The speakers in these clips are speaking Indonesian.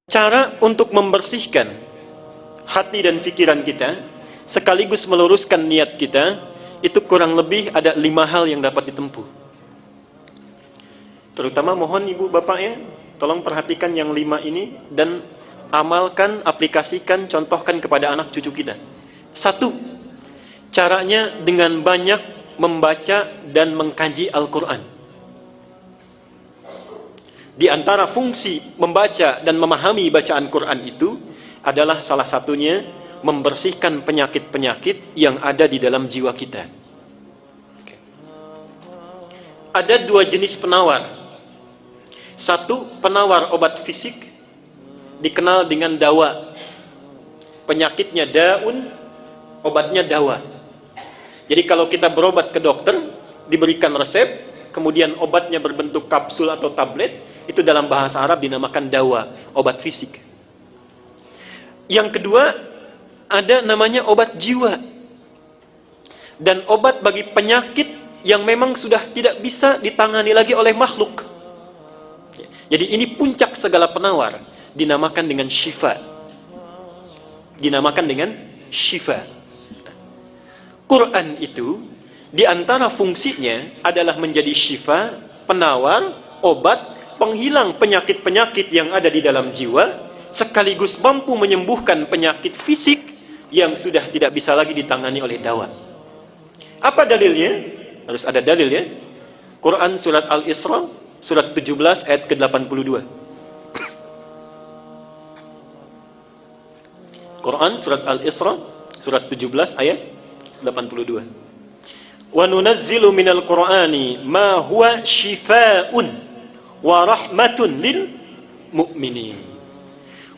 Cara untuk membersihkan hati dan pikiran kita, sekaligus meluruskan niat kita, itu kurang lebih ada 5 hal yang dapat ditempuh. Terutama mohon ibu bapak ya, tolong perhatikan yang 5 ini dan amalkan, aplikasikan, contohkan kepada anak cucu kita. 1. Caranya dengan banyak membaca dan mengkaji Al-Quran. Di antara fungsi membaca dan memahami bacaan Quran itu adalah salah satunya membersihkan penyakit-penyakit yang ada di dalam jiwa kita. Ada 2 jenis penawar. 1, penawar obat fisik, dikenal dengan dawa. Penyakitnya daun, obatnya dawa. Jadi kalau kita berobat ke dokter, diberikan resep, kemudian obatnya berbentuk kapsul atau tablet, itu dalam bahasa Arab dinamakan dawa, obat fisik. Yang kedua, ada namanya obat jiwa. Dan obat bagi penyakit yang memang sudah tidak bisa ditangani lagi oleh makhluk. Jadi ini puncak segala penawar, dinamakan dengan syifa. Dinamakan dengan syifa. Quran itu, di antara fungsinya adalah menjadi syifa, penawar, obat, penghilang penyakit-penyakit yang ada di dalam jiwa, sekaligus mampu menyembuhkan penyakit fisik yang sudah tidak bisa lagi ditangani oleh dawa. Apa dalilnya? Harus ada dalil ya. Quran surat Al-Isra, surat 17 ayat ke-82. Quran surat Al-Isra, surat 17 ayat 82. Wa nunazzilu minal Qur'ani ma huwa shifaa'un wa rahmatun lil mu'minin.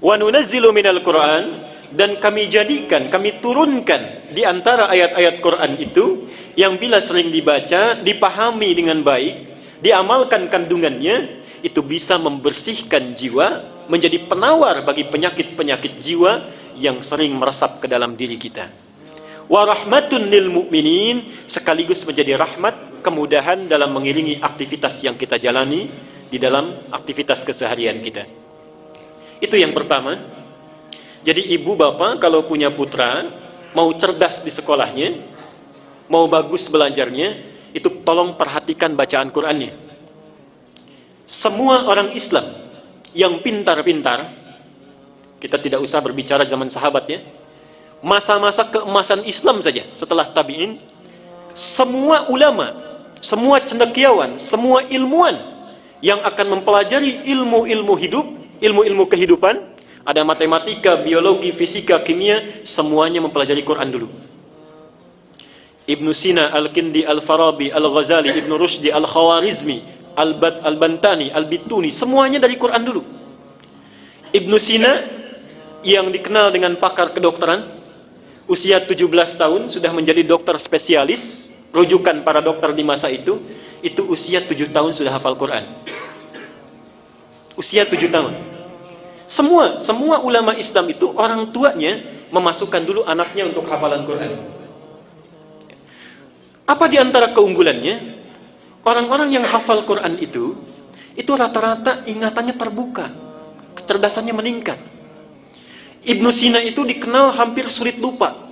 Wa nunazzilu minal Qur'an, dan kami jadikan, kami turunkan di antara ayat-ayat Quran itu yang bila sering dibaca, dipahami dengan baik, diamalkan kandungannya, itu bisa membersihkan jiwa, menjadi penawar bagi penyakit-penyakit jiwa yang sering meresap ke dalam diri kita. Wa rahmatun lil mu'minin, sekaligus menjadi rahmat, kemudahan dalam mengiringi aktivitas yang kita jalani di dalam aktivitas keseharian kita. Itu yang pertama. Jadi ibu bapak kalau punya putra, mau cerdas di sekolahnya, mau bagus belajarnya, itu tolong perhatikan bacaan Qur'annya. Semua orang Islam yang pintar-pintar, kita tidak usah berbicara zaman sahabat ya, masa-masa keemasan Islam saja setelah tabi'in, semua ulama, semua cendekiawan, semua ilmuwan yang akan mempelajari ilmu-ilmu hidup, ilmu-ilmu kehidupan, ada matematika, biologi, fisika, kimia, semuanya mempelajari Quran dulu. Ibnu Sina, Al-Kindi, Al-Farabi, Al-Ghazali, Ibnu Rushdi, Al-Khawarizmi, Al-Bantani, Al-Bituni, semuanya dari Quran dulu. Ibnu Sina yang dikenal dengan pakar kedokteran, usia 17 tahun sudah menjadi dokter spesialis, rujukan para dokter di masa itu usia 7 tahun sudah hafal Quran. Usia 7 tahun. Semua ulama Islam itu orang tuanya memasukkan dulu anaknya untuk hafalan Quran. Apa di antara keunggulannya? Orang-orang yang hafal Quran itu rata-rata ingatannya terbuka, kecerdasannya meningkat. Ibnu Sina itu dikenal hampir sulit lupa.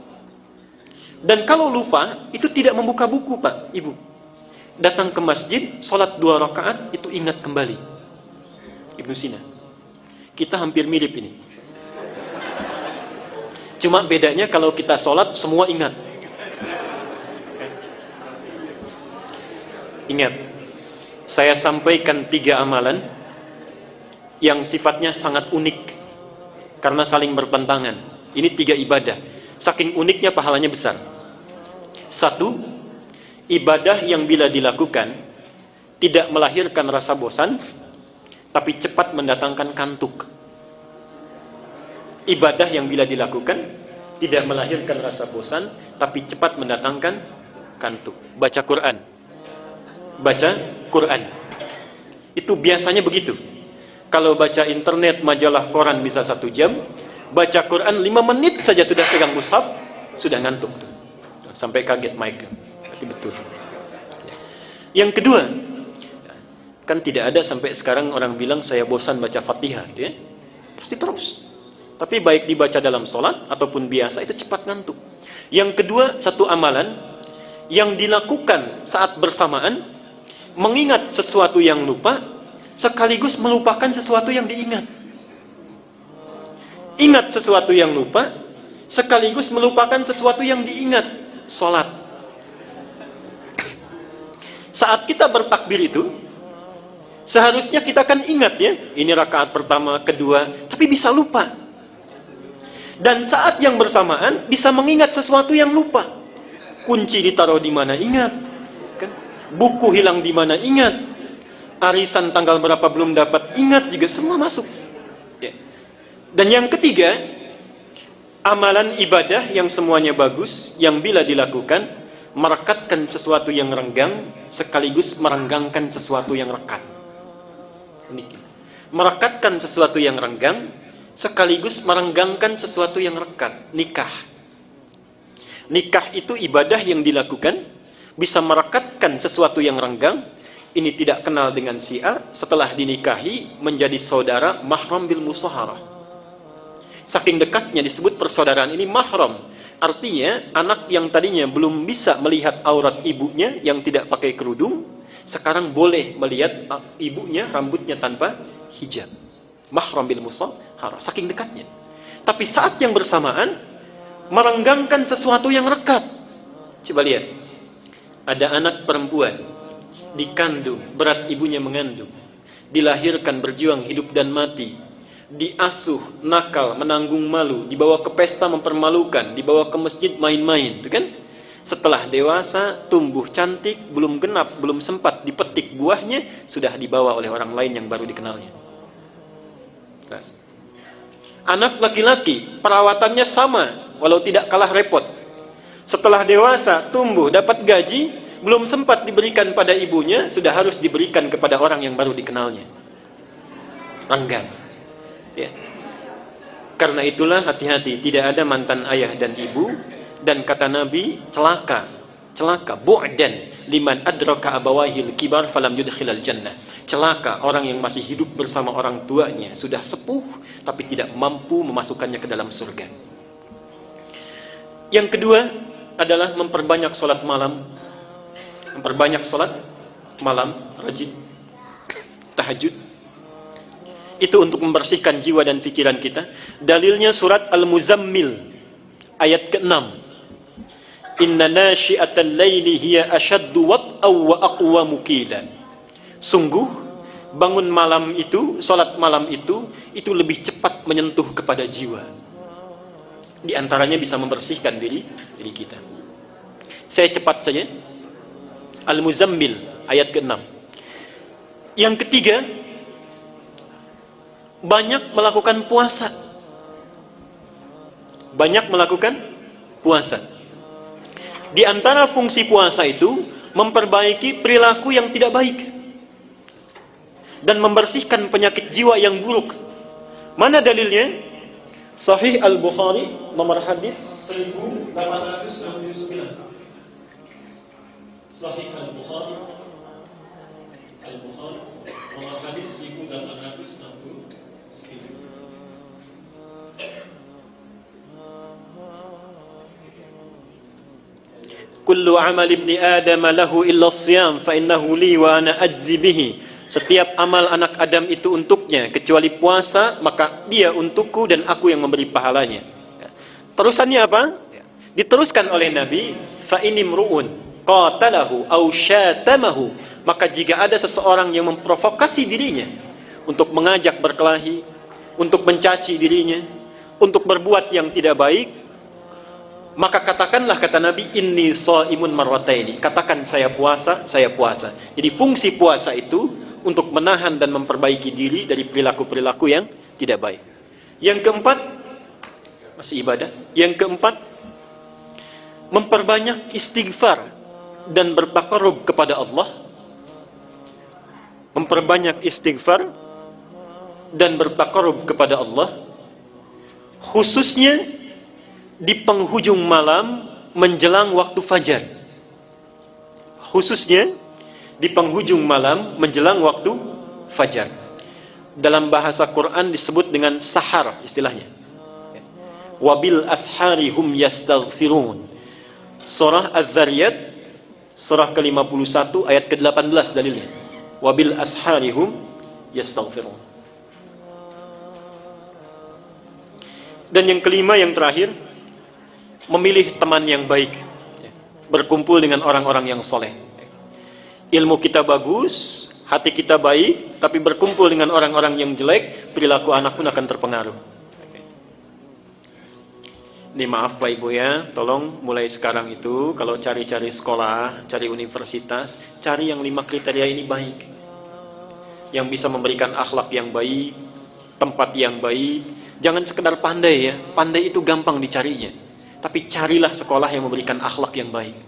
Dan kalau lupa, itu tidak membuka buku, Pak, Ibu. Datang ke masjid, sholat 2 rakaat, itu ingat kembali. Ibnu Sina. Kita hampir mirip ini. Cuma bedanya kalau kita sholat, semua ingat. Ingat, saya sampaikan 3 amalan yang sifatnya sangat unik karena saling bertentangan. Ini 3 ibadah. Saking uniknya pahalanya besar. 1, ibadah yang bila dilakukan tidak melahirkan rasa bosan, tapi cepat mendatangkan kantuk. Ibadah yang bila dilakukan tidak melahirkan rasa bosan, tapi cepat mendatangkan kantuk. Baca Quran. Baca Quran. Itu biasanya begitu. Kalau baca internet, majalah, koran bisa 1 jam, baca Quran 5 menit saja sudah pegang mushaf, sudah ngantuk tuh. Sampai kaget mic. Berarti betul. Yang kedua, kan tidak ada sampai sekarang orang bilang saya bosan baca Fatihah, gitu ya. pasti terus. Tapi baik dibaca dalam sholat ataupun biasa itu cepat ngantuk. Yang kedua, satu amalan yang dilakukan saat bersamaan, mengingat sesuatu yang lupa, sekaligus melupakan sesuatu yang diingat. Ingat sesuatu yang lupa, sekaligus melupakan sesuatu yang diingat. Sholat. Saat kita bertakbir itu, seharusnya kita kan ingat ya, ini rakaat pertama, kedua, tapi bisa lupa. Dan saat yang bersamaan bisa mengingat sesuatu yang lupa. Kunci ditaruh di mana ingat, kan? Buku hilang di mana ingat, arisan tanggal berapa belum dapat ingat, juga semua masuk. Ya. Dan yang ketiga, amalan ibadah yang semuanya bagus, yang bila dilakukan merekatkan sesuatu yang renggang sekaligus merenggangkan sesuatu yang rekat. Merekatkan sesuatu yang renggang sekaligus merenggangkan sesuatu yang rekat. Nikah itu ibadah yang dilakukan bisa merekatkan sesuatu yang renggang. Ini tidak kenal dengan si A, setelah dinikahi menjadi saudara mahram bil musaharah. Saking dekatnya disebut persaudaraan ini mahram. Artinya anak yang tadinya belum bisa melihat aurat ibunya yang tidak pakai kerudung, sekarang boleh melihat ibunya rambutnya tanpa hijab. Mahram bil musaharah, saking dekatnya. Tapi saat yang bersamaan merenggangkan sesuatu yang rekat. Coba lihat. Ada anak perempuan dikandung, berat ibunya mengandung, dilahirkan berjuang hidup dan mati, diasuh, nakal, menanggung malu, dibawa ke pesta mempermalukan, dibawa ke masjid main-main, itu kan? Setelah dewasa, tumbuh cantik, belum genap, belum sempat dipetik buahnya, sudah dibawa oleh orang lain yang baru dikenalnya. Anak laki-laki perawatannya sama, walau tidak kalah repot. Setelah dewasa, tumbuh, dapat gaji, belum sempat diberikan pada ibunya, sudah harus diberikan kepada orang yang baru dikenalnya. Renggang. Ya. Karena itulah hati-hati, tidak ada mantan ayah dan ibu, dan kata Nabi, celaka, bu'dan liman adraka abawahil kibar falam yudkhilal jannah. Celaka orang yang masih hidup bersama orang tuanya, sudah sepuh tapi tidak mampu memasukkannya ke dalam surga. Yang kedua adalah memperbanyak sholat malam. Memperbanyak sholat malam, rajin, tahajud. Itu untuk membersihkan jiwa dan pikiran kita. Dalilnya surat Al-Muzammil ayat ke-6. Inna nasyi'atal laili hiya ashaddu wat'aw wa aqwamu qila. Sungguh bangun malam itu, salat malam itu lebih cepat menyentuh kepada jiwa. Di antaranya bisa membersihkan diri kita. Saya cepat saja. Al-Muzammil ayat ke-6. Yang ketiga, banyak melakukan puasa. Banyak melakukan puasa. Di antara fungsi puasa itu memperbaiki perilaku yang tidak baik dan membersihkan penyakit jiwa yang buruk. Mana dalilnya? Sahih Al-Bukhari nomor hadis 1869. Sahih Al-Bukhari nomor hadis 1869. Kullu amal ibni Adam lahu illa siyam fa innahu li wa ana ajzi bihi. Setiap amal anak Adam itu untuknya kecuali puasa, maka dia untukku dan aku yang memberi pahalanya. Terusannya apa? Diteruskan oleh Nabi, fa inimruun qatalahu aw syatamahu, maka jika ada seseorang yang memprovokasi dirinya untuk mengajak berkelahi, untuk mencaci dirinya, untuk berbuat yang tidak baik, maka katakanlah, kata Nabi, inni shaimun marwataini. Katakan saya puasa, saya puasa. Jadi fungsi puasa itu untuk menahan dan memperbaiki diri dari perilaku-perilaku yang tidak baik. Yang keempat, masih ibadah. Yang keempat, memperbanyak istighfar dan bertaqarrub kepada Allah. Memperbanyak istighfar dan bertaqarrub kepada Allah, khususnya di penghujung malam menjelang waktu fajar. Khususnya di penghujung malam menjelang waktu fajar. dalam bahasa Quran disebut dengan sahar istilahnya. Wabil ashari hum yastaghfirun. Surah Az-Zariyat, surah ke-51 ayat ke-18 dalilnya. Wabil ashari hum yastaghfirun. Dan yang kelima, yang terakhir, memilih teman yang baik, berkumpul dengan orang-orang yang soleh. Ilmu kita bagus, hati kita baik, tapi berkumpul dengan orang-orang yang jelek, perilaku anak pun akan terpengaruh. Ini maaf Pak Ibu ya, tolong mulai sekarang itu kalau cari-cari sekolah, cari universitas, cari yang 5 kriteria ini baik. Yang bisa memberikan akhlak yang baik, tempat yang baik. Jangan sekedar pandai ya, pandai itu gampang dicarinya. Tapi carilah sekolah yang memberikan akhlak yang baik.